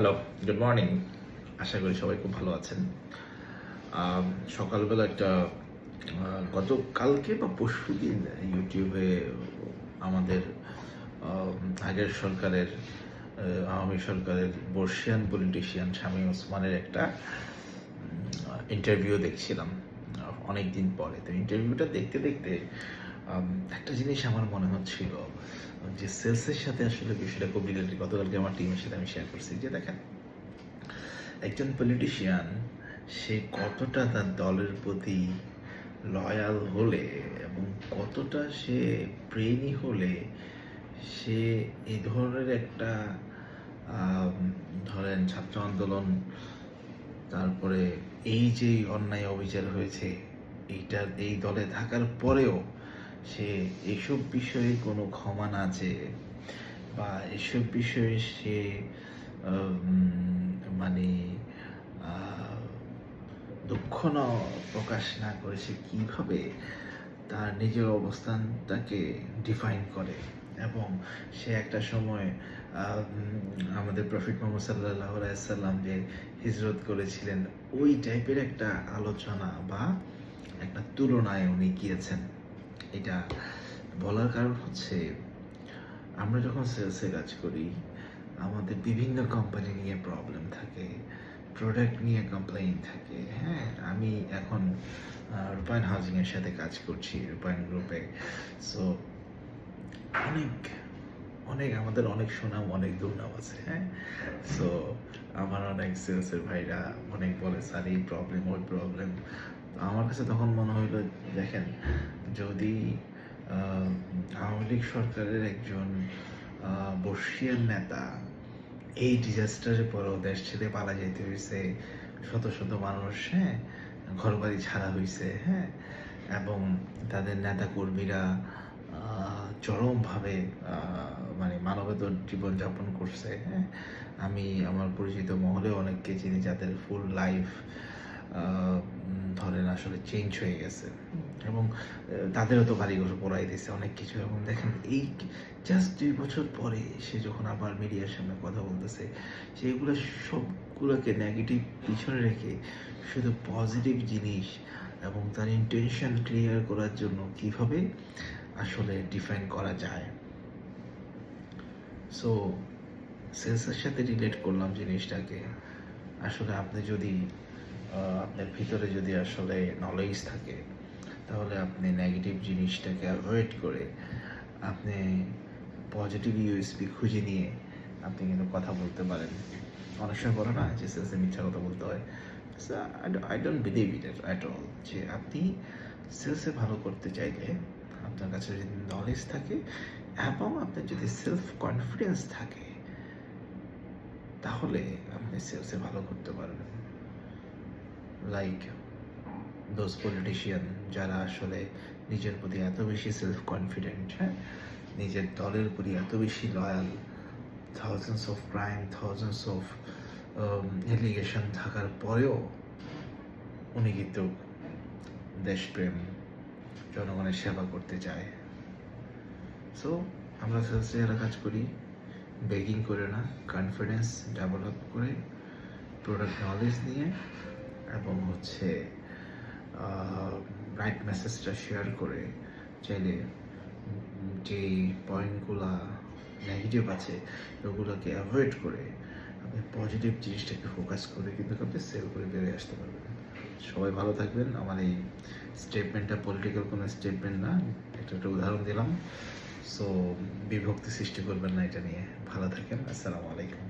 Hello, good morning. আশা করি সবাই খুব ভালো আছেন। সকালবেলা একটা গতকালকে বা পরশুদিন ইউটিউবে আমাদের আ আগের সরকারের আওয়ামী সরকারের বর্ষিয়ান পলিটিশিয়ান শামীম ওসমানের একটা ইন্টারভিউ দেখছিলাম অনেকদিন পরে। তো ইন্টারভিউটা দেখতে আম একটা জিনিস আমার মনে হচ্ছিল যে সেলসের সাথে আসলে বিষয়টা খুব রিলেটেড। গতকালকে আমার টিমের সাথে আমি শেয়ার করছি যে দেখেন, একজন পলিটিশিয়ান সে কতটা তার দলের প্রতি লয়াল হলে এবং কতটা সে ব্রেইনি হলে সে এই ধরনের একটা আম ধরেন ছাত্র আন্দোলন, তারপরে এই যে অন্যায় অবিচার হয়েছে, এই দলে থাকার পরেও সে এসব বিষয়ে কোনো ক্ষমা না চেয়ে বা এসব বিষয়ে সে মানে আ দুঃখ প্রকাশ না করে সে কীভাবে তার নিজের অবস্থানটাকে ডিফাইন করে এবং সে একটা সময় আমাদের প্রফেট মুহাম্মদ সাল্লাল্লাহু আলাইহি ওয়াসাল্লাম যে হিজরত করেছিলেন, ওই টাইপের একটা আলোচনা বা একটা তুলনায় উনি গিয়েছেন। এটা বলার কারণ হচ্ছে, আমরা যখন সেলসে কাজ করি, আমাদের বিভিন্ন কোম্পানি নিয়ে প্রবলেম থাকে, প্রোডাক্ট নিয়ে কমপ্লেইন থাকে। হ্যাঁ? আমি এখন রূপায়ণ হাউজিংয়ের সাথে কাজ করছি, রূপায়ণ গ্রুপে। সো অনেক, আমাদের অনেক সুনাম, অনেক দুর্নাম আছে। হ্যাঁ? সো আমার অনেক সেলসের ভাইরা অনেক বলে, "স্যার এই প্রবলেম, ওই প্রবলেম।" আমার কাছে তখন মনে হইলো, দেখেন, যদি আ আওয়ামী লীগ সরকারের একজন বর্ষীয়ান নেতা এই ডিজাস্টারের পরেও দেশ ছেড়ে পালা যাইতে হইছে, শত মানুষ, হ্যাঁ, ঘরবাড়ি ছাড়া হইছে, হ্যাঁ, এবং তাদের নেতা কর্মীরা চরমভাবে মানে মানবেতর জীবনযাপন করছে, হ্যাঁ। আমি আমার পরিচিত মহলেও অনেককে চিনি যাদের ফুল লাইফ ধরেন আসলে চেঞ্জ হয়ে গেছে এবং তাদেরও তো বাড়িঘর পোড়াই দিছে অনেক কিছু। এবং দেখেন, এই জাস্ট ২ বছর পরে সে যখন আবার মিডিয়ার সামনে কথা বলতেছে, সেগুলো সবগুলোকে নেগেটিভ পিছনে রেখে শুধু পজিটিভ জিনিস এবং তার ইন্টেনশন ক্লিয়ার করার জন্য কিভাবে আসলে ডিফাইন করা যায়। সো সেলসের সাথে রিলেট করলাম জিনিসটাকে। আসলে আপনি যদি আপনার ভিতরে যদি আসলে নলেজ থাকে, তাহলে আপনি নেগেটিভ জিনিসটাকে অ্যাভয়েড করে আপনি পজিটিভ ইউএসপি খুঁজে নিয়ে আপনি কিন্তু কথা বলতে পারেন। অনেক সময় বলে না যে সেলসে মিথ্যা কথা বলতে হয়। So I don't believe it at all. যে আপনি সেলসে ভালো করতে চাইলে আপনার কাছে যদি নলেজ থাকে এবং আপনার যদি সেলফ কনফিডেন্স থাকে, তাহলে আপনি সেলসে ভালো করতে পারবেন। লাইক দোজ পলিটিশিয়ান যারা আসলে নিজের প্রতি এত বেশি সেলফ কনফিডেন্ট, হ্যাঁ, নিজের দলের প্রতি এত বেশি loyal, thousands of crime, thousands of allegation থাকার পরেও উনি কিন্তু দেশপ্রেম, জনগণের সেবা করতে চায়। সো আমরা সেলসে যারা কাজ করি, বেগিং করে না, কনফিডেন্স ডেভেলপ করে, প্রোডাক্ট নলেজ নিয়ে এবং হচ্ছে রাইট মেসেজটা শেয়ার করে, চাইলে যেই পয়েন্টগুলা নেগেটিভ আছে ওগুলোকে অ্যাভয়েড করে আপনি পজিটিভ জিনিসটাকে ফোকাস করে কিন্তু আপনি সেল করে বেরিয়ে আসতে পারবেন। সবাই ভালো থাকবেন। আমার এই স্টেটমেন্টটা পলিটিক্যাল কোনো স্টেটমেন্ট না, একটা উদাহরণ দিলাম। সো বিভক্তি সৃষ্টি করবেন না এটা নিয়ে। ভালো থাকেন। আসসালামু আলাইকুম।